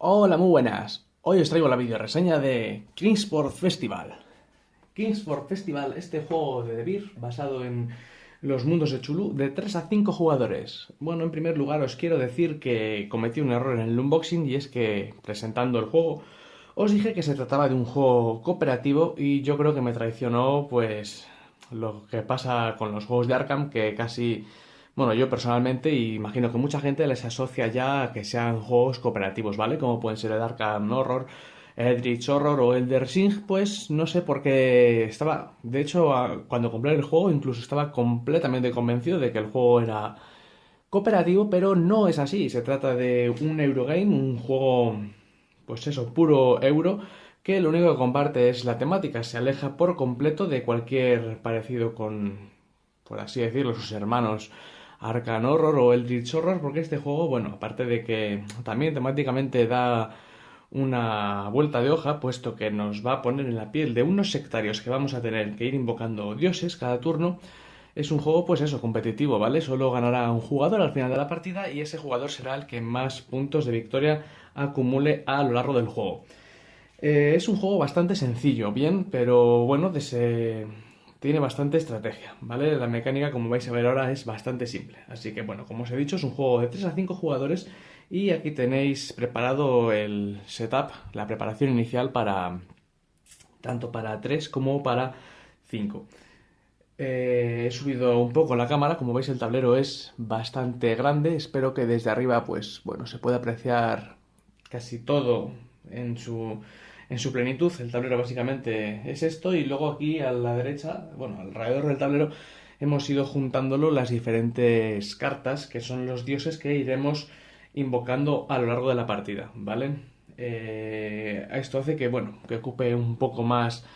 Hola, muy buenas. Hoy os traigo la videoreseña de Kingsport Festival. Kingsport Festival, este juego de The Beer basado en los mundos de Chulú de 3 a 5 jugadores. Bueno, en primer lugar os quiero decir que cometí un error en el unboxing y es que presentando el juego os dije que se trataba de un juego cooperativo y yo creo que me traicionó pues lo que pasa con los juegos de Arkham, que casi, bueno, yo personalmente y imagino que mucha gente les asocia ya a que sean juegos cooperativos, ¿vale? Como pueden ser el Arkham Horror, Eldritch Horror o Elder Ring. Pues no sé por qué estaba, de hecho, cuando compré el juego incluso estaba completamente convencido de que el juego era cooperativo, pero no es así. Se trata de un Eurogame, un juego, pues eso, puro euro, que lo único que comparte es la temática. Se aleja por completo de cualquier parecido con, por así decirlo, sus hermanos Arkham Horror o Eldritch Horror, porque este juego, bueno, aparte de que también temáticamente da una vuelta de hoja, puesto que nos va a poner en la piel de unos sectarios que vamos a tener que ir invocando dioses cada turno. Es un juego, pues eso, competitivo, ¿vale? Solo ganará un jugador al final de la partida y ese jugador será el que más puntos de victoria acumule a lo largo del juego. Es un juego bastante sencillo, bien, pero bueno, tiene bastante estrategia, ¿vale? La mecánica, como vais a ver ahora, es bastante simple. Así que bueno, como os he dicho, es un juego de 3 a 5 jugadores y aquí tenéis preparado el setup, la preparación inicial para tanto para 3 como para 5. He subido un poco la cámara, como veis el tablero es bastante grande, espero que desde arriba pues bueno se pueda apreciar casi todo en su plenitud. El tablero básicamente es esto y luego aquí a la derecha, bueno, alrededor del tablero hemos ido juntándolo las diferentes cartas que son los dioses que iremos invocando a lo largo de la partida, ¿vale? Esto hace que, bueno, que ocupe un poco más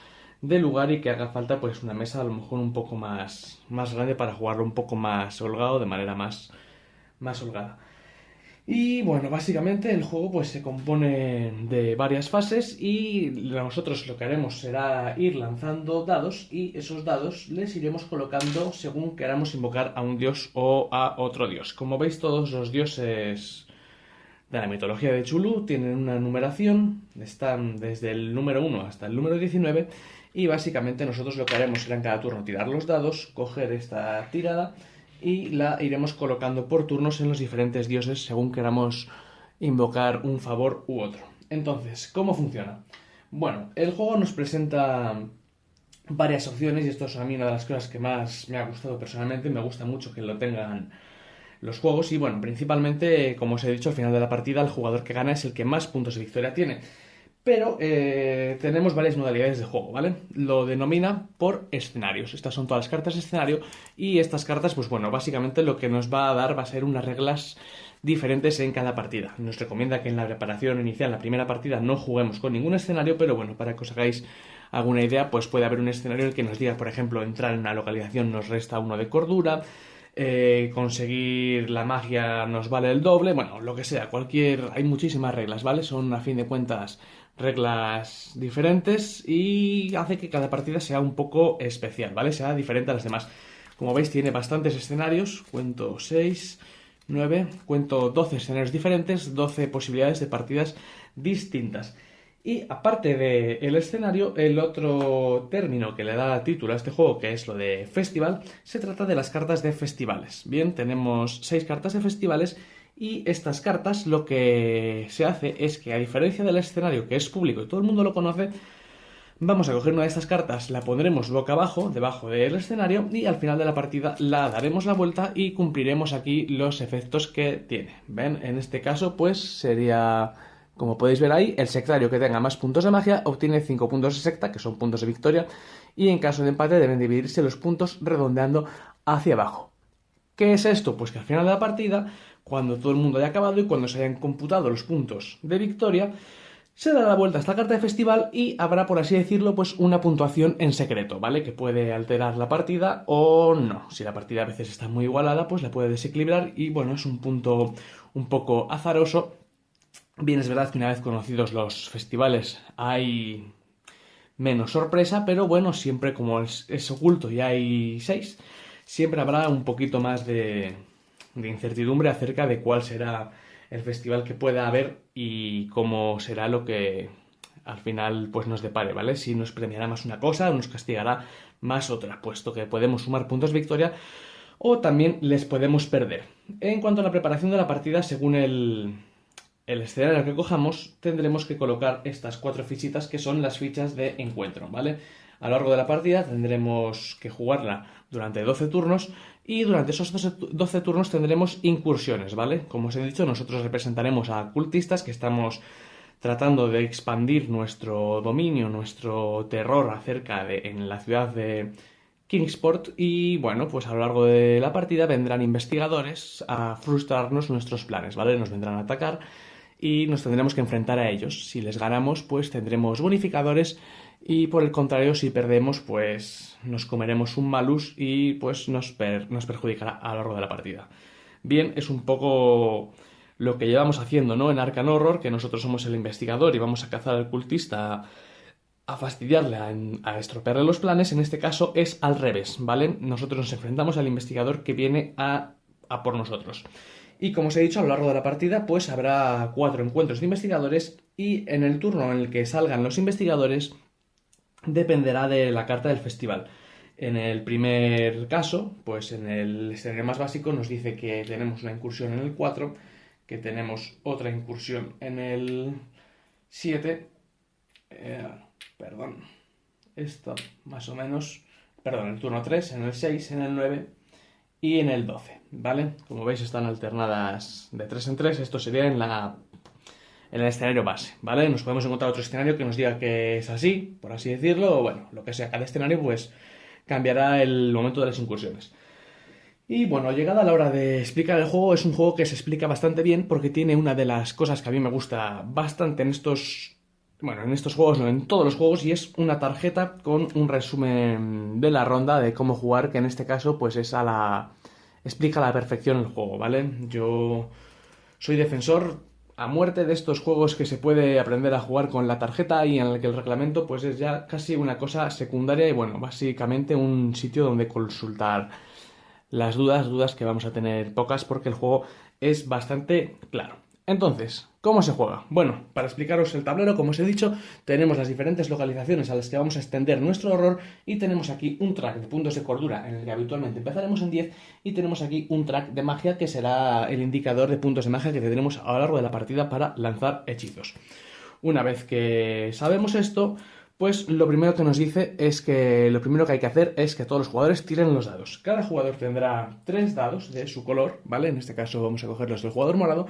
de lugar y que haga falta pues una mesa a lo mejor un poco más grande para jugarlo un poco más holgado, de manera más holgada. Y bueno, básicamente el juego pues se compone de varias fases y nosotros lo que haremos será ir lanzando dados y esos dados les iremos colocando según queramos invocar a un dios o a otro dios. Como veis, todos los dioses de la mitología de Chulú tienen una numeración, están desde el número 1 hasta el número 19 y básicamente nosotros lo que haremos será en cada turno tirar los dados, coger esta tirada y la iremos colocando por turnos en los diferentes dioses según queramos invocar un favor u otro. Entonces, ¿cómo funciona? Bueno, el juego nos presenta varias opciones y esto es a mí una de las cosas que más me ha gustado personalmente. Me gusta mucho que lo tengan los juegos y bueno, principalmente, como os he dicho, al final de la partida el jugador que gana es el que más puntos de victoria tiene. Pero tenemos varias modalidades de juego, ¿vale? Lo denomina por escenarios. Estas son todas las cartas de escenario y estas cartas, pues bueno, básicamente lo que nos va a dar va a ser unas reglas diferentes en cada partida. Nos recomienda que en la preparación inicial, en la primera partida, no juguemos con ningún escenario, pero bueno, para que os hagáis alguna idea, pues puede haber un escenario en el que nos diga, por ejemplo, entrar en una localización nos resta uno de cordura, conseguir la magia nos vale el doble, bueno, lo que sea, hay muchísimas reglas, ¿vale? Son a fin de cuentas reglas diferentes y hace que cada partida sea un poco especial, ¿vale? Sea diferente a las demás. Como veis, tiene bastantes escenarios, cuento 6, 9, cuento 12 escenarios diferentes, 12 posibilidades de partidas distintas. Y aparte del escenario, el otro término que le da título a este juego, que es lo de festival, se trata de las cartas de festivales. Bien, tenemos 6 cartas de festivales y estas cartas lo que se hace es que, a diferencia del escenario que es público y todo el mundo lo conoce, vamos a coger una de estas cartas, la pondremos boca abajo, debajo del escenario y al final de la partida la daremos la vuelta y cumpliremos aquí los efectos que tiene. ¿Ven? En este caso pues sería, como podéis ver ahí, el sectario que tenga más puntos de magia obtiene 5 puntos de secta, que son puntos de victoria, y en caso de empate deben dividirse los puntos redondeando hacia abajo. ¿Qué es esto? Pues que al final de la partida, cuando todo el mundo haya acabado y cuando se hayan computado los puntos de victoria, se dará la vuelta a esta carta de festival y habrá, por así decirlo, pues una puntuación en secreto, ¿vale? Que puede alterar la partida o no. Si la partida a veces está muy igualada, pues la puede desequilibrar y bueno, es un punto un poco azaroso. Bien, es verdad que una vez conocidos los festivales hay menos sorpresa, pero bueno, siempre como es oculto y hay 6, siempre habrá un poquito más de incertidumbre acerca de cuál será el festival que pueda haber y cómo será lo que al final pues nos depare, ¿vale? Si nos premiará más una cosa o nos castigará más otra, puesto que podemos sumar puntos victoria o también les podemos perder. En cuanto a la preparación de la partida, según el escenario que cojamos, tendremos que colocar estas 4 fichitas que son las fichas de encuentro, ¿vale? A lo largo de la partida tendremos que jugarla durante 12 turnos y durante esos 12 turnos tendremos incursiones, ¿vale? Como os he dicho, nosotros representaremos a cultistas que estamos tratando de expandir nuestro dominio, nuestro terror en la ciudad de Kingsport y bueno, pues a lo largo de la partida vendrán investigadores a frustrarnos nuestros planes, ¿vale? Nos vendrán a atacar y nos tendremos que enfrentar a ellos. Si les ganamos, pues tendremos bonificadores y por el contrario, si perdemos, pues nos comeremos un malus y pues nos perjudicará a lo largo de la partida. Bien, es un poco lo que llevamos haciendo, ¿no? En Arkham Horror, que nosotros somos el investigador y vamos a cazar al cultista a fastidiarle, a estropearle los planes. En este caso es al revés, ¿vale? Nosotros nos enfrentamos al investigador que viene a por nosotros. Y como os he dicho, a lo largo de la partida pues habrá 4 encuentros de investigadores y en el turno en el que salgan los investigadores dependerá de la carta del festival. En el primer caso, pues en el escenario más básico nos dice que tenemos una incursión en el 4, que tenemos otra incursión en el 7, esto más o menos, en el turno 3, en el 6, en el 9 y en el 12, ¿vale? Como veis están alternadas de 3 en 3, esto sería en el escenario base, ¿vale? Nos podemos encontrar otro escenario que nos diga que es así, por así decirlo, o bueno, lo que sea, cada escenario pues cambiará el momento de las incursiones. Y bueno, llegada la hora de explicar el juego, es un juego que se explica bastante bien porque tiene una de las cosas que a mí me gusta bastante en estos juegos, no, en todos los juegos, y es una tarjeta con un resumen de la ronda de cómo jugar, que en este caso pues explica a la perfección el juego, ¿vale? Yo soy defensor a muerte de estos juegos que se puede aprender a jugar con la tarjeta y en el que el reglamento pues es ya casi una cosa secundaria y bueno, básicamente un sitio donde consultar las dudas que vamos a tener pocas porque el juego es bastante claro. Entonces, ¿cómo se juega? Bueno, para explicaros el tablero, como os he dicho, tenemos las diferentes localizaciones a las que vamos a extender nuestro horror y tenemos aquí un track de puntos de cordura en el que habitualmente empezaremos en 10 y tenemos aquí un track de magia que será el indicador de puntos de magia que tendremos a lo largo de la partida para lanzar hechizos. Una vez que sabemos esto, pues lo primero que nos dice es que lo primero que hay que hacer es que todos los jugadores tiren los dados. Cada jugador tendrá 3 dados de su color, ¿vale? En este caso vamos a coger los del jugador morado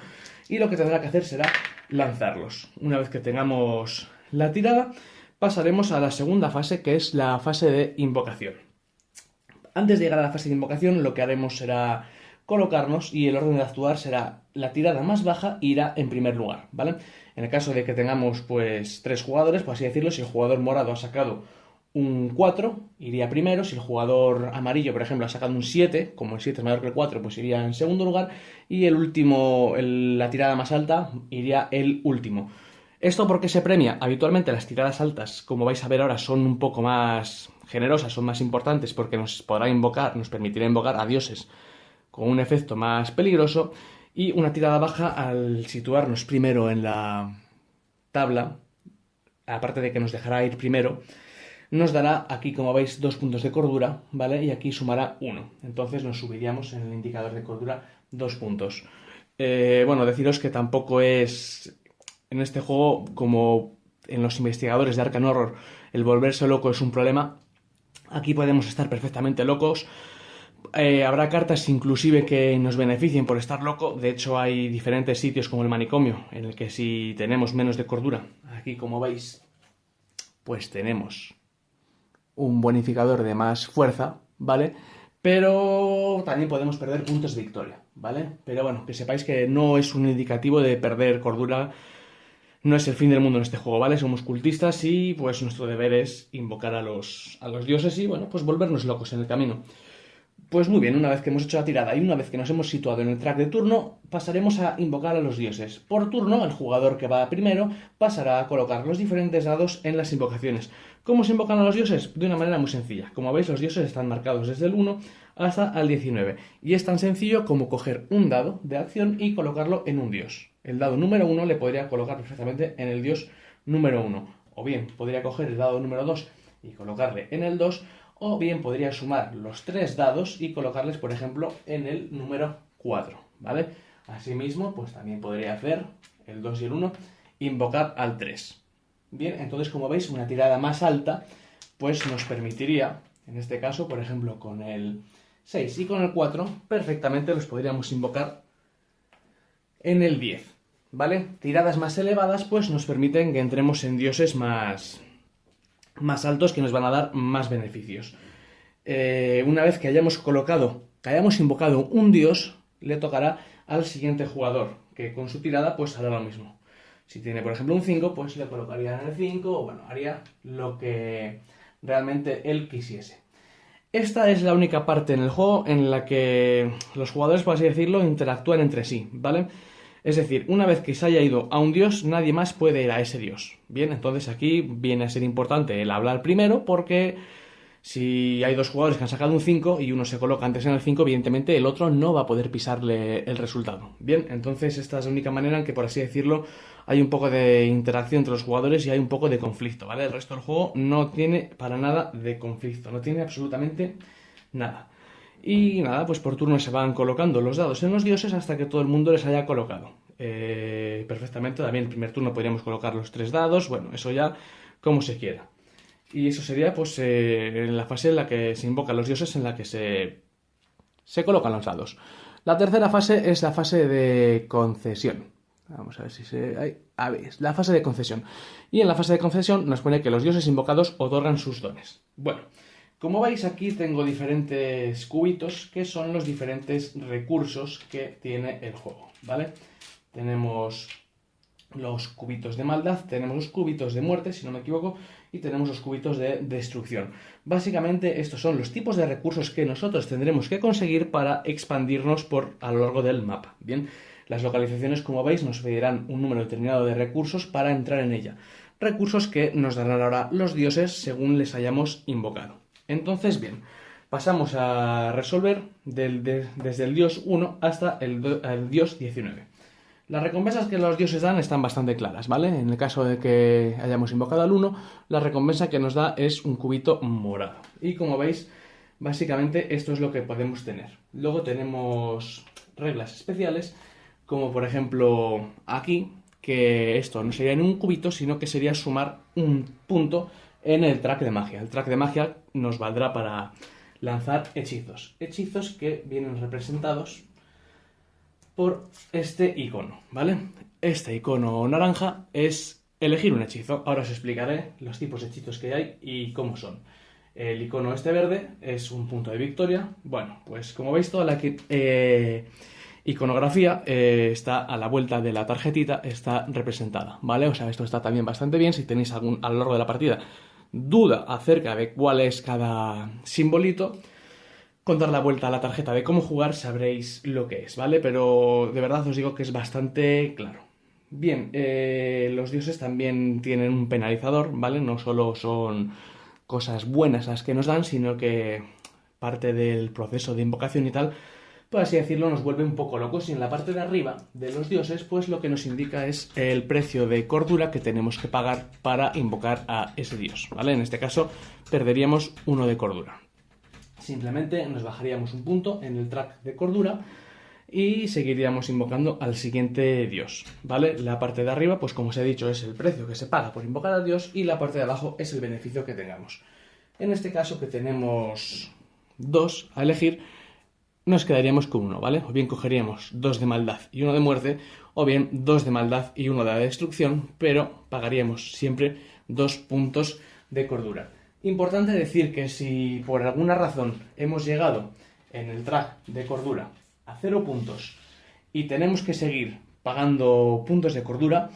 y lo que tendrá que hacer será lanzarlos. Una vez que tengamos la tirada, pasaremos a la segunda fase, que es la fase de invocación. Antes de llegar a la fase de invocación, lo que haremos será colocarnos y el orden de actuar será la tirada más baja irá en primer lugar, ¿vale? En el caso de que tengamos pues 3 jugadores, por así decirlo, si el jugador morado ha sacado un 4, iría primero. Si el jugador amarillo, por ejemplo, ha sacado un 7, como el 7 es mayor que el 4, pues iría en segundo lugar. Y el último, la tirada más alta, iría el último. ¿Esto por qué se premia? Habitualmente las tiradas altas, como vais a ver ahora, son un poco más generosas, son más importantes porque nos permitirá invocar a dioses con un efecto más peligroso. Y una tirada baja, al situarnos primero en la tabla, aparte de que nos dejará ir primero, nos dará aquí, como veis, 2 puntos de cordura, ¿vale? Y aquí sumará 1. Entonces nos subiríamos en el indicador de cordura 2 puntos. Bueno, deciros que tampoco es en este juego, como en los investigadores de Arkham Horror, el volverse loco es un problema. Aquí podemos estar perfectamente locos. Habrá cartas inclusive que nos beneficien por estar loco. De hecho hay diferentes sitios como el manicomio en el que si tenemos menos de cordura, aquí como veis, pues tenemos un bonificador de más fuerza, ¿vale? Pero también podemos perder puntos de victoria, ¿vale? Pero bueno, que sepáis que no es un indicativo de perder cordura. No es el fin del mundo en este juego, ¿vale? Somos cultistas y pues nuestro deber es invocar a los dioses y bueno, pues volvernos locos en el camino. Pues muy bien, una vez que hemos hecho la tirada y una vez que nos hemos situado en el track de turno, pasaremos a invocar a los dioses. Por turno, el jugador que va primero pasará a colocar los diferentes dados en las invocaciones. ¿Cómo se invocan a los dioses? De una manera muy sencilla. Como veis, los dioses están marcados desde el 1 hasta el 19. Y es tan sencillo como coger un dado de acción y colocarlo en un dios. El dado número 1 le podría colocar perfectamente en el dios número 1. O bien, podría coger el dado número 2 y colocarle en el 2. O bien podría sumar los 3 dados y colocarles, por ejemplo, en el número 4, ¿vale? Asimismo, pues también podría hacer el 2 y el 1, invocar al 3. Bien, entonces, como veis, una tirada más alta, pues nos permitiría, en este caso, por ejemplo, con el 6 y con el 4, perfectamente los podríamos invocar en el 10, ¿vale? Tiradas más elevadas, pues nos permiten que entremos en dioses más altos que nos van a dar más beneficios. Una vez que hayamos invocado un dios, le tocará al siguiente jugador, que con su tirada pues hará lo mismo. Si tiene, por ejemplo, un 5, pues le colocaría en el 5, o bueno, haría lo que realmente él quisiese. Esta es la única parte en el juego en la que los jugadores, por así decirlo, interactúan entre sí, ¿vale? Es decir, una vez que se haya ido a un dios, nadie más puede ir a ese dios. Bien, entonces aquí viene a ser importante el hablar primero, porque si hay dos jugadores que han sacado un 5 y uno se coloca antes en el 5, evidentemente el otro no va a poder pisarle el resultado. Bien, entonces esta es la única manera en que, por así decirlo, hay un poco de interacción entre los jugadores y hay un poco de conflicto, ¿vale? El resto del juego no tiene para nada de conflicto, no tiene absolutamente nada. Y nada, pues por turno se van colocando los dados en los dioses hasta que todo el mundo les haya colocado. Perfectamente, también el primer turno podríamos colocar los 3 dados, bueno, eso ya como se quiera. Y eso sería pues en la fase en la que se invocan los dioses, en la que se colocan los dados. La tercera fase es la fase de concesión. Vamos a ver si se... A ver, la fase de concesión. Y en la fase de concesión nos pone que los dioses invocados otorgan sus dones. Bueno, como veis aquí tengo diferentes cubitos que son los diferentes recursos que tiene el juego, ¿vale? Tenemos los cubitos de maldad, tenemos los cubitos de muerte, si no me equivoco, y tenemos los cubitos de destrucción. Básicamente estos son los tipos de recursos que nosotros tendremos que conseguir para expandirnos a lo largo del mapa. Bien, las localizaciones, como veis, nos pedirán un número determinado de recursos para entrar en ella. Recursos que nos darán ahora los dioses según les hayamos invocado. Entonces, bien, pasamos a resolver desde el dios 1 hasta el dios 19. Las recompensas que los dioses dan están bastante claras, ¿vale? En el caso de que hayamos invocado al 1, la recompensa que nos da es un cubito morado. Y como veis, básicamente esto es lo que podemos tener. Luego tenemos reglas especiales, como por ejemplo aquí, que esto no sería en un cubito, sino que sería sumar un punto en el track de magia. El track de magia nos valdrá para lanzar hechizos. Hechizos que vienen representados por este icono, ¿vale? Este icono naranja es elegir un hechizo. Ahora os explicaré los tipos de hechizos que hay y cómo son. El icono este verde es un punto de victoria. Bueno, pues como veis toda la iconografía está a la vuelta de la tarjetita, está representada, ¿vale? O sea, esto está también bastante bien. Si tenéis a lo largo de la partida duda acerca de cuál es cada simbolito, con dar la vuelta a la tarjeta de cómo jugar sabréis lo que es, ¿vale? Pero de verdad os digo que es bastante claro. Bien, los dioses también tienen un penalizador, ¿vale? No solo son cosas buenas las que nos dan, sino que parte del proceso de invocación y tal, por así decirlo, nos vuelve un poco locos. Y en la parte de arriba de los dioses, pues lo que nos indica es el precio de cordura que tenemos que pagar para invocar a ese dios, ¿vale? En este caso, perderíamos 1 de cordura. Simplemente nos bajaríamos un punto en el track de cordura y seguiríamos invocando al siguiente dios, ¿vale? La parte de arriba, pues como os he dicho, es el precio que se paga por invocar al dios y la parte de abajo es el beneficio que tengamos. En este caso, que tenemos 2 a elegir, nos quedaríamos con 1, ¿vale? O bien cogeríamos 2 de maldad y 1 de muerte, o bien 2 de maldad y 1 de destrucción, pero pagaríamos siempre 2 puntos de cordura. Importante decir que si por alguna razón hemos llegado en el track de cordura a 0 puntos y tenemos que seguir pagando puntos de cordura,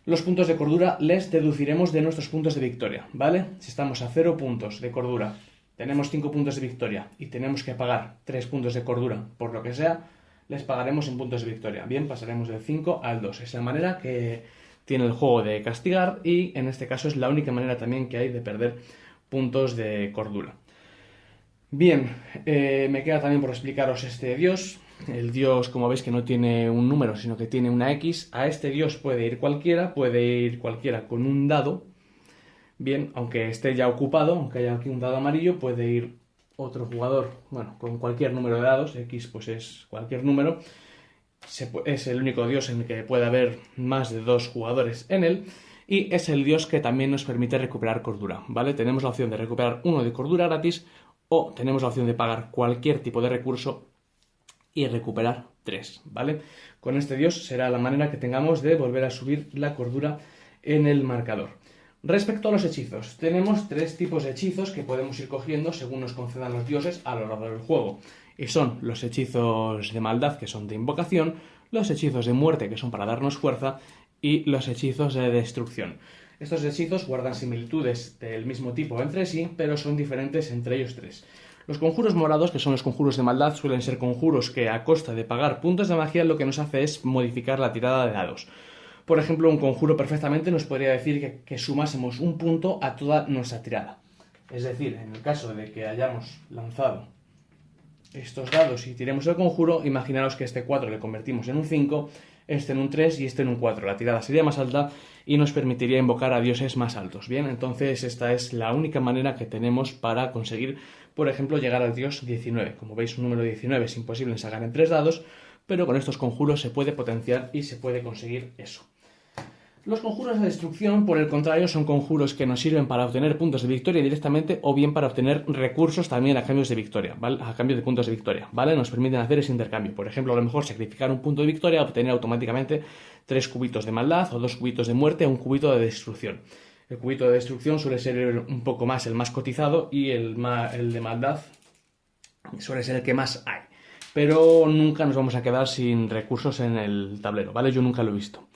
los puntos de cordura les deduciremos de nuestros puntos de victoria, ¿vale? Si estamos a 0 puntos de cordura tenemos 5 puntos de victoria y tenemos que pagar 3 puntos de cordura, por lo que sea, les pagaremos en puntos de victoria. Bien, pasaremos del 5 al 2. Es la manera que tiene el juego de castigar y en este caso es la única manera también que hay de perder puntos de cordura. Bien, me queda también por explicaros este dios. El dios, como veis, que no tiene un número, sino que tiene una X. A este dios puede ir cualquiera con un dado. Bien, aunque esté ya ocupado, aunque haya aquí un dado amarillo, puede ir otro jugador, bueno, con cualquier número de dados. X pues es cualquier número. Es el único dios en el que puede haber más de 2 jugadores en él. Y es el dios que también nos permite recuperar cordura, ¿vale? Tenemos la opción de recuperar 1 de cordura gratis o tenemos la opción de pagar cualquier tipo de recurso y recuperar 3, ¿vale? Con este dios será la manera que tengamos de volver a subir la cordura en el marcador. Respecto a los hechizos, tenemos 3 tipos de hechizos que podemos ir cogiendo según nos concedan los dioses a lo largo del juego. Y son los hechizos de maldad, que son de invocación, los hechizos de muerte, que son para darnos fuerza, y los hechizos de destrucción. Estos hechizos guardan similitudes del mismo tipo entre sí, pero son diferentes entre ellos 3. Los conjuros morados, que son los conjuros de maldad, suelen ser conjuros que a costa de pagar puntos de magia lo que nos hace es modificar la tirada de dados. Por ejemplo, un conjuro perfectamente nos podría decir que sumásemos un punto a toda nuestra tirada. Es decir, en el caso de que hayamos lanzado estos dados y tiremos el conjuro, imaginaros que este 4 le convertimos en un 5, este en un 3 y este en un 4. La tirada sería más alta y nos permitiría invocar a dioses más altos. Bien, entonces esta es la única manera que tenemos para conseguir, por ejemplo, llegar al dios 19. Como veis, un número 19 es imposible en sacar en 3 dados, pero con estos conjuros se puede potenciar y se puede conseguir eso. Los conjuros de destrucción, por el contrario, son conjuros que nos sirven para obtener puntos de victoria directamente o bien para obtener recursos también a cambio de victoria, ¿vale? A cambio de puntos de victoria, ¿vale? Nos permiten hacer ese intercambio. Por ejemplo, a lo mejor sacrificar un punto de victoria, obtener automáticamente 3 cubitos de maldad o 2 cubitos de muerte o un cubito de destrucción. El cubito de destrucción suele ser un poco más el más cotizado y el de maldad suele ser el que más hay. Pero nunca nos vamos a quedar sin recursos en el tablero, ¿vale? Yo nunca lo he visto.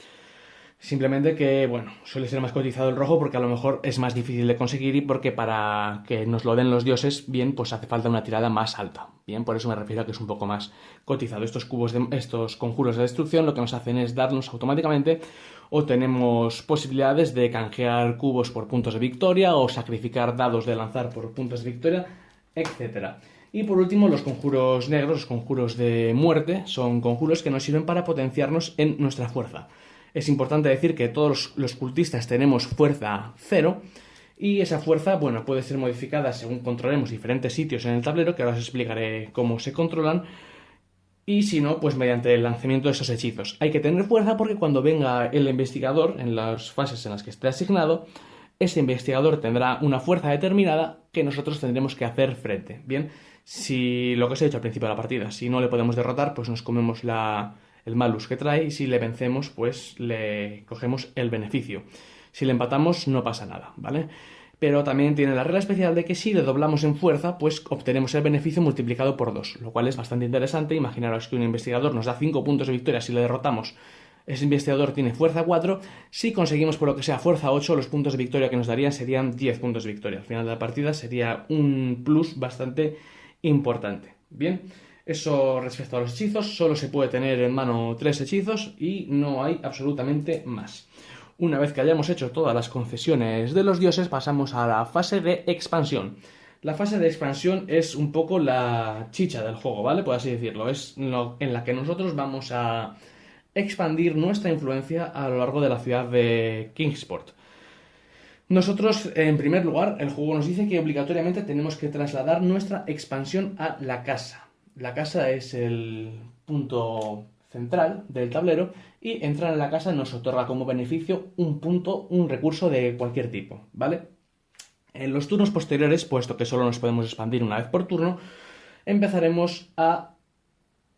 Simplemente que, bueno, suele ser más cotizado el rojo porque a lo mejor es más difícil de conseguir y porque para que nos lo den los dioses, bien, pues hace falta una tirada más alta. Bien, por eso me refiero a que es un poco más cotizado. Estos conjuros de destrucción lo que nos hacen es darnos automáticamente o tenemos posibilidades de canjear cubos por puntos de victoria o sacrificar dados de lanzar por puntos de victoria, etc. Y por último, los conjuros negros, los conjuros de muerte, son conjuros que nos sirven para potenciarnos en nuestra fuerza. Es importante decir que todos los cultistas tenemos fuerza 0 y esa fuerza, bueno, puede ser modificada según controlemos diferentes sitios en el tablero, que ahora os explicaré cómo se controlan, y si no, pues mediante el lanzamiento de esos hechizos. Hay que tener fuerza porque cuando venga el investigador, en las fases en las que esté asignado, ese investigador tendrá una fuerza determinada que nosotros tendremos que hacer frente. Bien, si lo que os he dicho al principio de la partida, si no le podemos derrotar, pues nos comemos el malus que trae y si le vencemos, pues le cogemos el beneficio. Si le empatamos, no pasa nada, ¿vale? Pero también tiene la regla especial de que si le doblamos en fuerza, pues obtenemos el beneficio multiplicado por 2, lo cual es bastante interesante. Imaginaros que un investigador nos da 5 puntos de victoria si le derrotamos. Ese investigador tiene fuerza 4. Si conseguimos por lo que sea fuerza 8, los puntos de victoria que nos darían serían 10 puntos de victoria. Al final de la partida sería un plus bastante importante. Bien, eso respecto a los hechizos. Solo se puede tener en mano 3 hechizos y no hay absolutamente más. Una vez que hayamos hecho todas las concesiones de los dioses, pasamos a la fase de expansión. La fase de expansión es un poco la chicha del juego, ¿vale? Por así decirlo. Es en la que nosotros vamos a expandir nuestra influencia a lo largo de la ciudad de Kingsport. Nosotros, en primer lugar, el juego nos dice que obligatoriamente tenemos que trasladar nuestra expansión a la casa. La casa es el punto central del tablero y entrar en la casa nos otorga como beneficio un punto, un recurso de cualquier tipo, ¿vale? En los turnos posteriores, puesto que solo nos podemos expandir una vez por turno, empezaremos a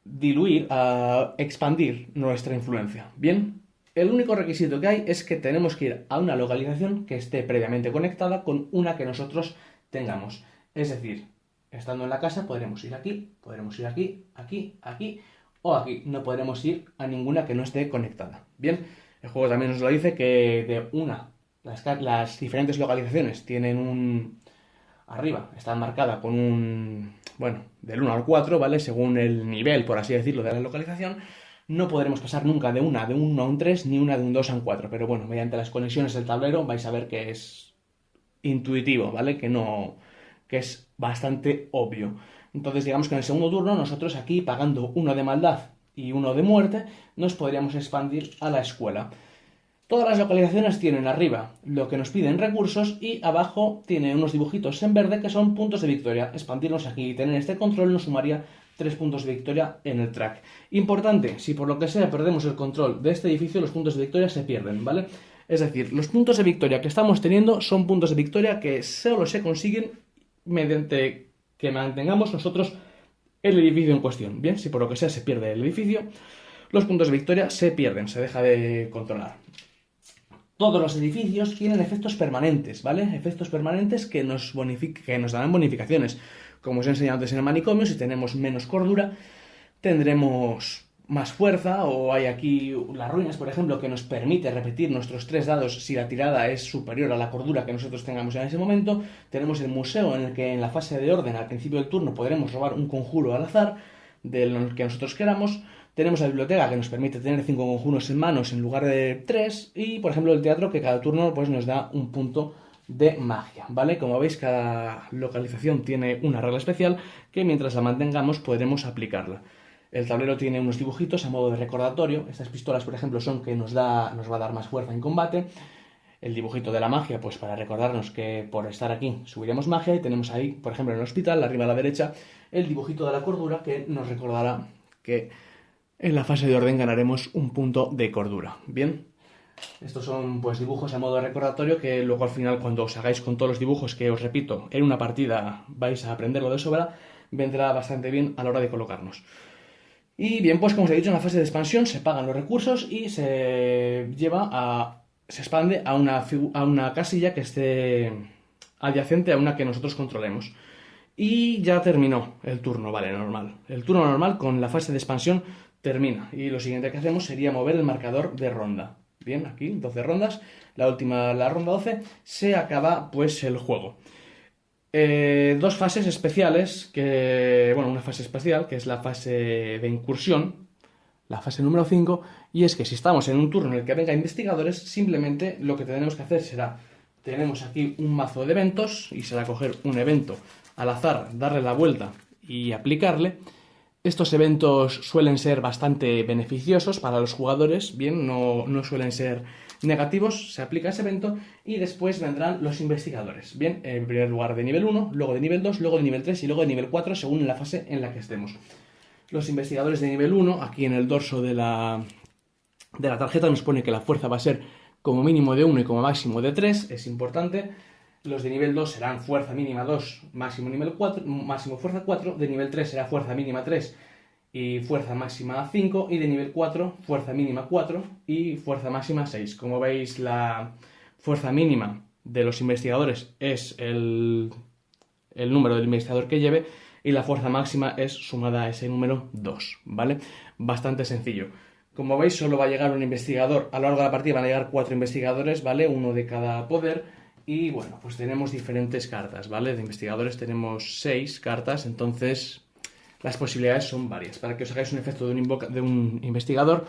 diluir, a expandir nuestra influencia. Bien, el único requisito que hay es que tenemos que ir a una localización que esté previamente conectada con una que nosotros tengamos. Es decir, estando en la casa podremos ir aquí, aquí o aquí. No podremos ir a ninguna que no esté conectada. Bien, el juego también nos lo dice que las diferentes localizaciones tienen arriba está marcada con un, bueno, del 1 al 4, ¿vale? Según el nivel, por así decirlo, de la localización. No podremos pasar nunca de una de un 1 a un 3, ni una de un 2 a un 4. Pero bueno, mediante las conexiones del tablero vais a ver que es intuitivo, ¿vale? Que es bastante obvio. Entonces, digamos que en el segundo turno, nosotros aquí, pagando uno de maldad y uno de muerte, nos podríamos expandir a la escuela. Todas las localizaciones tienen arriba lo que nos piden recursos y abajo tiene unos dibujitos en verde que son puntos de victoria. Expandirnos aquí y tener este control nos sumaría 3 puntos de victoria en el track. Importante, si por lo que sea perdemos el control de este edificio, los puntos de victoria se pierden, ¿vale? Es decir, los puntos de victoria que estamos teniendo son puntos de victoria que solo se consiguen mediante que mantengamos nosotros el edificio en cuestión. Bien, si por lo que sea se pierde el edificio, los puntos de victoria se pierden, se deja de controlar. Todos los edificios tienen efectos permanentes, ¿vale? Efectos permanentes que nos darán bonificaciones. Como os he enseñado antes en el manicomio, si tenemos menos cordura, tendremos más fuerza, o hay aquí las ruinas, por ejemplo, que nos permite repetir nuestros 3 dados si la tirada es superior a la cordura que nosotros tengamos en ese momento. Tenemos el museo, en el que en la fase de orden, al principio del turno, podremos robar un conjuro al azar, del que nosotros queramos. Tenemos la biblioteca, que nos permite tener 5 conjuros en manos en lugar de 3, y por ejemplo el teatro, que cada turno pues nos da un punto de magia, ¿vale? Como veis, cada localización tiene una regla especial que mientras la mantengamos podremos aplicarla. El tablero tiene unos dibujitos a modo de recordatorio. Estas pistolas, por ejemplo, son que nos va a dar más fuerza en combate. El dibujito de la magia, pues para recordarnos que por estar aquí subiremos magia. Y tenemos ahí, por ejemplo, en el hospital, arriba a la derecha, el dibujito de la cordura, que nos recordará que en la fase de orden ganaremos un punto de cordura. Bien, estos son pues dibujos a modo de recordatorio que luego al final, cuando os hagáis con todos los dibujos que os repito en una partida, vais a aprenderlo de sobra, vendrá bastante bien a la hora de colocarnos. Y bien, pues como os he dicho, en la fase de expansión se pagan los recursos y se expande a una casilla que esté adyacente a una que nosotros controlemos. Y ya terminó el turno, vale, normal. El turno normal con la fase de expansión termina. Y lo siguiente que hacemos sería mover el marcador de ronda. Bien, aquí 12 rondas. La ronda 12, se acaba pues el juego. Dos fases especiales, una fase especial, que es la fase de incursión, la fase número 5, y es que si estamos en un turno en el que venga investigadores, simplemente lo que tenemos que hacer será, tenemos aquí un mazo de eventos, y será coger un evento al azar, darle la vuelta y aplicarle. Estos eventos suelen ser bastante beneficiosos para los jugadores, bien, no suelen ser negativos. Se aplica ese evento y después vendrán los investigadores. Bien, en primer lugar de nivel 1, luego de nivel 2, luego de nivel 3 y luego de nivel 4, según la fase en la que estemos. Los investigadores de nivel 1, aquí en el dorso de la tarjeta nos pone que la fuerza va a ser como mínimo de 1 y como máximo de 3, es importante. Los de nivel 2 serán fuerza mínima 2, máximo fuerza 4. De nivel 3 será fuerza mínima 3 y fuerza máxima 5. Y de nivel 4, fuerza mínima 4 y fuerza máxima 6. Como veis, la fuerza mínima de los investigadores es el número del investigador que lleve, y la fuerza máxima es sumada a ese número 2, ¿vale? Bastante sencillo. Como veis, solo va a llegar un investigador. A lo largo de la partida van a llegar 4 investigadores, ¿vale? Uno de cada poder. Y bueno, pues tenemos diferentes cartas, ¿vale? De investigadores tenemos 6 cartas, entonces las posibilidades son varias. Para que os hagáis un efecto de un investigador,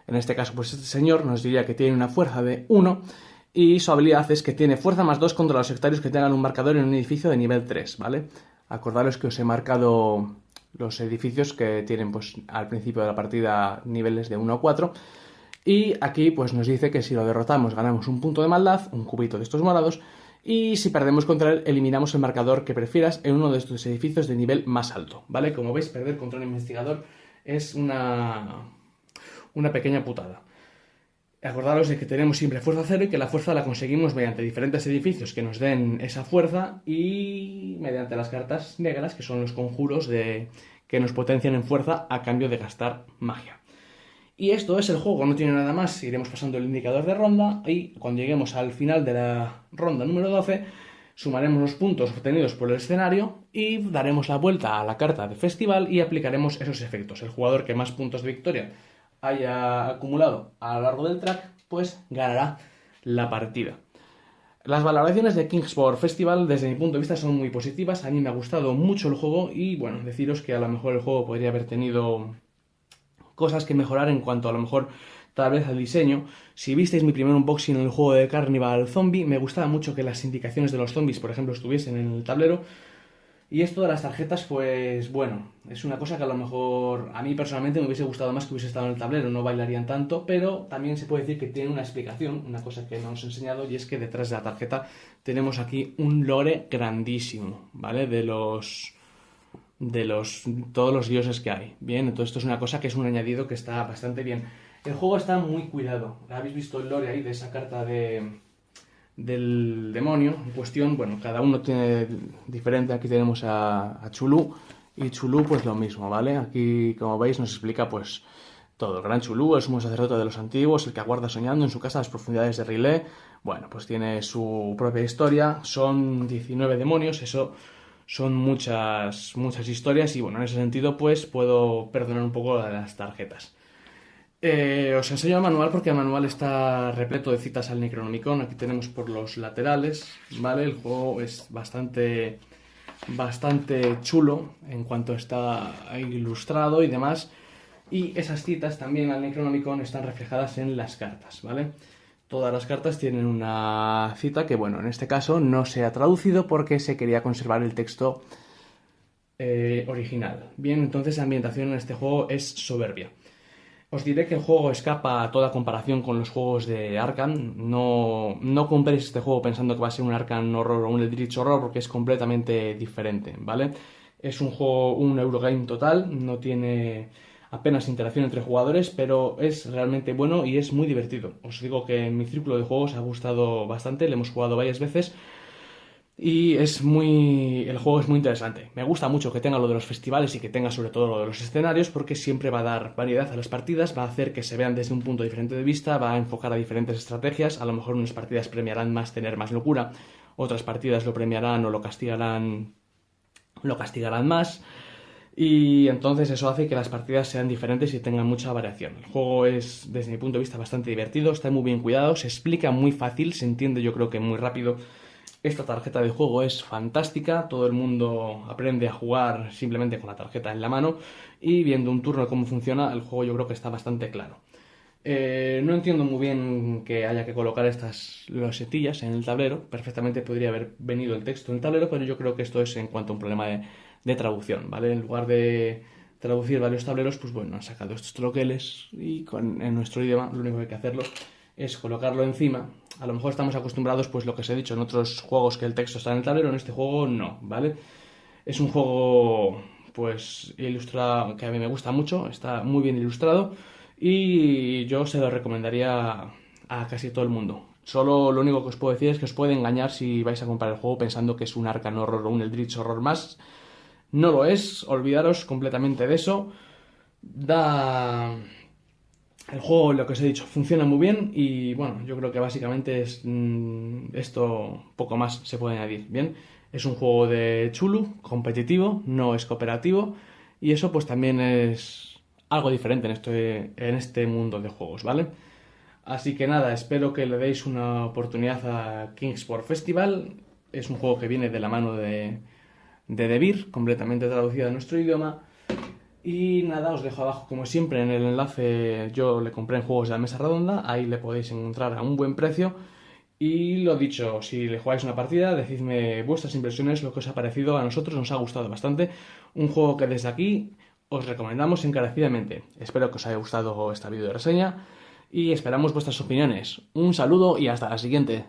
en este caso pues este señor nos diría que tiene una fuerza de 1 y su habilidad es que tiene fuerza más 2 contra los sectarios que tengan un marcador en un edificio de nivel 3, ¿vale? Acordaros que os he marcado los edificios que tienen pues al principio de la partida niveles de 1 a 4. Y aquí pues nos dice que si lo derrotamos ganamos un punto de maldad, un cubito de estos morados, y si perdemos contra él eliminamos el marcador que prefieras en uno de estos edificios de nivel más alto, ¿vale? Como veis, perder contra un investigador es una pequeña putada. Acordaros de que tenemos siempre fuerza 0 y que la fuerza la conseguimos mediante diferentes edificios que nos den esa fuerza y mediante las cartas negras, que son los conjuros que nos potencian en fuerza a cambio de gastar magia. Y esto es el juego, no tiene nada más. Iremos pasando el indicador de ronda y cuando lleguemos al final de la ronda número 12 sumaremos los puntos obtenidos por el escenario y daremos la vuelta a la carta de festival y aplicaremos esos efectos. El jugador que más puntos de victoria haya acumulado a lo largo del track, pues ganará la partida. Las valoraciones de Kingsport Festival desde mi punto de vista son muy positivas, a mí me ha gustado mucho el juego y bueno, deciros que a lo mejor el juego podría haber tenido cosas que mejorar en cuanto a lo mejor tal vez al diseño. Si visteis mi primer unboxing en el juego de Carnival Zombie, me gustaba mucho que las indicaciones de los zombies, por ejemplo, estuviesen en el tablero. Y esto de las tarjetas, pues bueno, es una cosa que a lo mejor a mí personalmente me hubiese gustado más que hubiese estado en el tablero, no bailarían tanto, pero también se puede decir que tiene una explicación, una cosa que no os he enseñado, y es que detrás de la tarjeta tenemos aquí un lore grandísimo, ¿vale? De todos los dioses que hay. Bien, entonces esto es una cosa que es un añadido que está bastante bien. El juego está muy cuidado. ¿Habéis visto el lore ahí de esa carta del demonio en cuestión? Bueno, cada uno tiene diferente. Aquí tenemos a Chulú y Chulú pues lo mismo, ¿vale? Aquí, como veis, nos explica pues todo. El gran Chulú, el sumo sacerdote de los antiguos, el que aguarda soñando en su casa las profundidades de Rilé. Bueno, pues tiene su propia historia. Son 19 demonios, eso son muchas historias y bueno, en ese sentido pues puedo perdonar un poco las tarjetas. Os enseño el manual porque el manual está repleto de citas al Necronomicon. Aquí tenemos por los laterales, ¿vale? El juego es bastante chulo en cuanto está ilustrado y demás. Y esas citas también al Necronomicon están reflejadas en las cartas, ¿vale? Todas las cartas tienen una cita que, bueno, en este caso no se ha traducido porque se quería conservar el texto original. Bien, entonces la ambientación en este juego es soberbia. Os diré que el juego escapa a toda comparación con los juegos de Arkham. No compréis este juego pensando que va a ser un Arkham Horror o un Eldritch Horror porque es completamente diferente, ¿vale? Es un juego, un Eurogame total, no tiene apenas interacción entre jugadores, pero es realmente bueno y es muy divertido. Os digo que en mi círculo de juegos ha gustado bastante, le hemos jugado varias veces. Y el juego es muy interesante. Me gusta mucho que tenga lo de los festivales y que tenga sobre todo lo de los escenarios porque siempre va a dar variedad a las partidas, va a hacer que se vean desde un punto diferente de vista, va a enfocar a diferentes estrategias. A lo mejor unas partidas premiarán más tener más locura, otras partidas lo premiarán o lo castigarán más. Y entonces eso hace que las partidas sean diferentes y tengan mucha variación. El juego es, desde mi punto de vista, bastante divertido, está muy bien cuidado, se explica muy fácil, se entiende yo creo que muy rápido. Esta tarjeta de juego es fantástica, todo el mundo aprende a jugar simplemente con la tarjeta en la mano y viendo un turno cómo funciona, el juego yo creo que está bastante claro. No entiendo muy bien que haya que colocar estas losetillas en el tablero, perfectamente podría haber venido el texto en el tablero, pero yo creo que esto es en cuanto a un problema de traducción, ¿vale? En lugar de traducir varios tableros, pues bueno, han sacado estos troqueles y en nuestro idioma lo único que hay que hacerlo es colocarlo encima. A lo mejor estamos acostumbrados, pues lo que os he dicho en otros juegos, que el texto está en el tablero, en este juego no, ¿vale? Es un juego, pues, ilustrado, que a mí me gusta mucho, está muy bien ilustrado y yo se lo recomendaría a casi todo el mundo. Solo lo único que os puedo decir es que os puede engañar si vais a comprar el juego pensando que es un Arkham Horror o un Eldritch Horror más. No lo es, olvidaros completamente de eso. El juego, lo que os he dicho, funciona muy bien y bueno, yo creo que básicamente es esto, poco más se puede añadir. Bien, es un juego de Chulu, competitivo, no es cooperativo y eso pues también es algo diferente en este mundo de juegos, ¿vale? Así que nada, espero que le deis una oportunidad a Kingsport Festival. Es un juego que viene de la mano de Debir, completamente traducido a nuestro idioma. Y nada, os dejo abajo como siempre en el enlace, yo le compré en Juegos de la Mesa Redonda, ahí le podéis encontrar a un buen precio. Y lo dicho, si le jugáis una partida, decidme vuestras impresiones, lo que os ha parecido. A nosotros nos ha gustado bastante, un juego que desde aquí os recomendamos encarecidamente. Espero que os haya gustado esta video reseña y esperamos vuestras opiniones. Un saludo y hasta la siguiente.